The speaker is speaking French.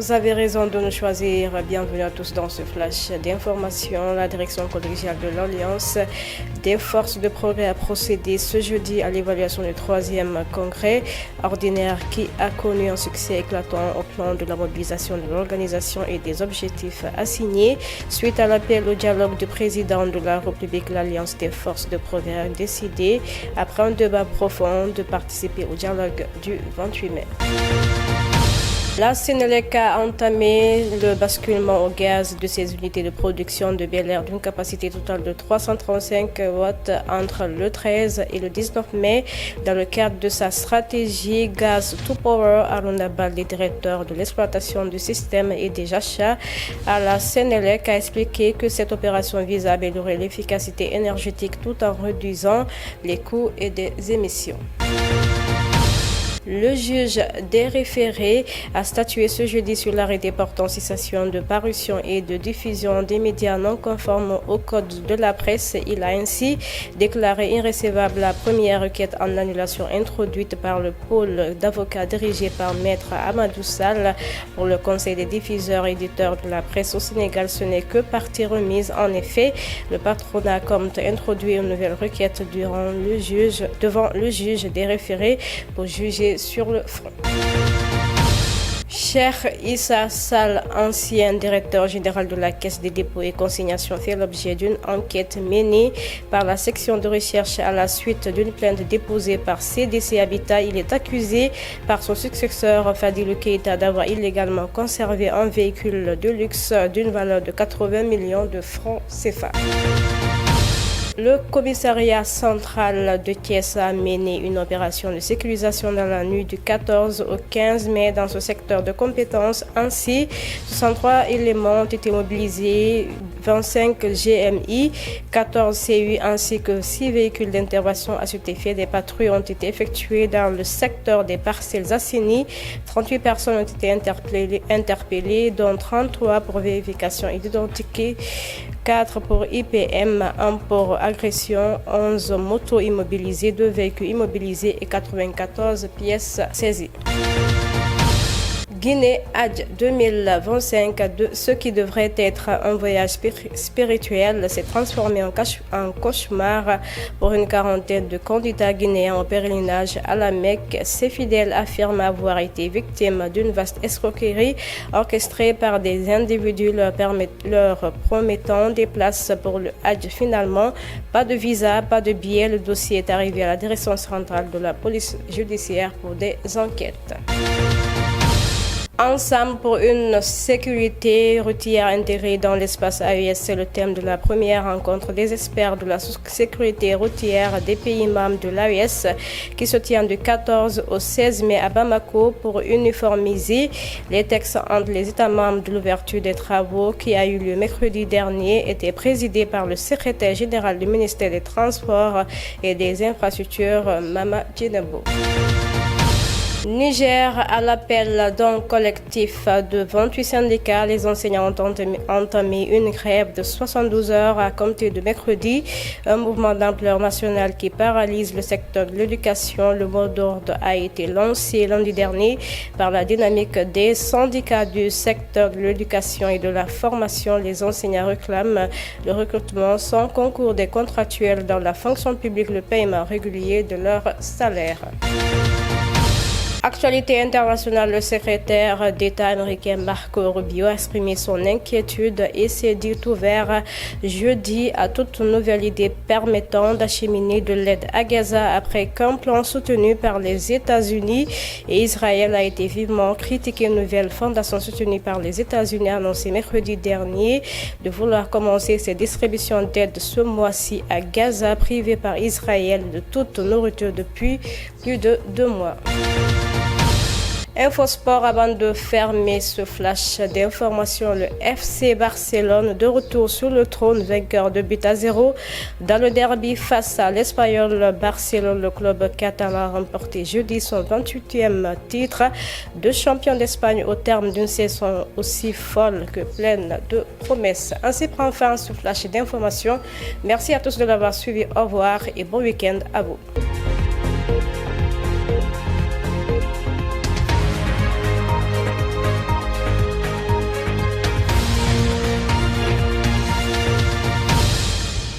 Vous avez raison de nous choisir. Bienvenue à tous dans ce flash d'information. La direction collégiale de l'Alliance des forces de progrès a procédé ce jeudi à l'évaluation du 3e congrès ordinaire qui a connu un succès éclatant au plan de la mobilisation de l'organisation et des objectifs assignés. Suite à l'appel au dialogue du président de la République, l'Alliance des forces de progrès a décidé, après un débat profond, de participer au dialogue du 28 mai. La Sénélec a entamé le basculement au gaz de ses unités de production de Bel Air d'une capacité totale de 335 watts entre le 13 et le 19 mai dans le cadre de sa stratégie Gas to Power. Aruna Baldé, directeur de l'exploitation du système et des achats à la Sénélec, a expliqué que cette opération vise à améliorer l'efficacité énergétique tout en réduisant les coûts et des émissions. Le juge des référés a statué ce jeudi sur l'arrêté portant cessation de parution et de diffusion des médias non conformes au code de la presse. Il a ainsi déclaré irrecevable la première requête en annulation introduite par le pôle d'avocats dirigé par Maître Amadou Sall pour le Conseil des diffuseurs et éditeurs de la presse au Sénégal. Ce n'est que partie remise. En effet, le patronat compte introduire une nouvelle requête devant le juge des référés pour juger sur le front. Cheikh Issa Sall, ancien directeur général de la Caisse des dépôts et consignations, fait l'objet d'une enquête menée par la section de recherche à la suite d'une plainte déposée par CDC Habitat. Il est accusé par son successeur Fadilou Keïta d'avoir illégalement conservé un véhicule de luxe d'une valeur de 80 millions de francs CFA. Le commissariat central de Thiès a mené une opération de sécurisation dans la nuit du 14 au 15 mai dans ce secteur de compétences. Ainsi, 63 éléments ont été mobilisés, 25 GMI, 14 CU ainsi que 6 véhicules d'intervention à cet effet. Des patrouilles ont été effectuées dans le secteur des Parcelles Assainies. 38 personnes ont été interpellées, dont 33 pour vérification identifiée, 4 pour IPM, 1 pour agression, 11 motos immobilisées, 2 véhicules immobilisés et 94 pièces saisies. Guinée Hadj 2025, ce qui devrait être un voyage spirituel s'est transformé en cauchemar pour une quarantaine de candidats guinéens au pèlerinage à la Mecque. Ces fidèles affirment avoir été victimes d'une vaste escroquerie orchestrée par des individus leur promettant des places pour le Hadj. Finalement, pas de visa, pas de billet. Le dossier est arrivé à la direction centrale de la police judiciaire pour des enquêtes. Ensemble pour une sécurité routière intégrée dans l'espace AES, c'est le thème de la première rencontre des experts de la sécurité routière des pays membres de l'AES qui se tient du 14 au 16 mai à Bamako pour uniformiser les textes entre les États membres. De l'ouverture des travaux qui a eu lieu mercredi dernier était présidée par le secrétaire général du ministère des Transports et des Infrastructures, Mama Djenebo. Niger, à l'appel d'un collectif de 28 syndicats, les enseignants ont entamé une grève de 72 heures à compter de mercredi, un mouvement d'ampleur nationale qui paralyse le secteur de l'éducation. Le mot d'ordre a été lancé lundi dernier par la dynamique des syndicats du secteur de l'éducation et de la formation. Les enseignants réclament le recrutement sans concours des contractuels dans la fonction publique, le paiement régulier de leur salaire. Actualité internationale, le secrétaire d'État américain Marco Rubio a exprimé son inquiétude et s'est dit ouvert jeudi à toute nouvelle idée permettant d'acheminer de l'aide à Gaza après qu'un plan soutenu par les États-Unis et Israël a été vivement critiqué. Une nouvelle fondation soutenue par les États-Unis a annoncé mercredi dernier de vouloir commencer ses distributions d'aide ce mois-ci à Gaza, privée par Israël de toute nourriture depuis plus de 2 mois. Infosport, avant de fermer ce flash d'information, le FC Barcelone de retour sur le trône, vainqueur de 2-0 dans le derby face à l'Espagnol Barcelone. Le club catalan a remporté jeudi son 28e titre de champion d'Espagne au terme d'une saison aussi folle que pleine de promesses. Ainsi prend fin ce flash d'information. Merci à tous de l'avoir suivi. Au revoir et bon week-end à vous.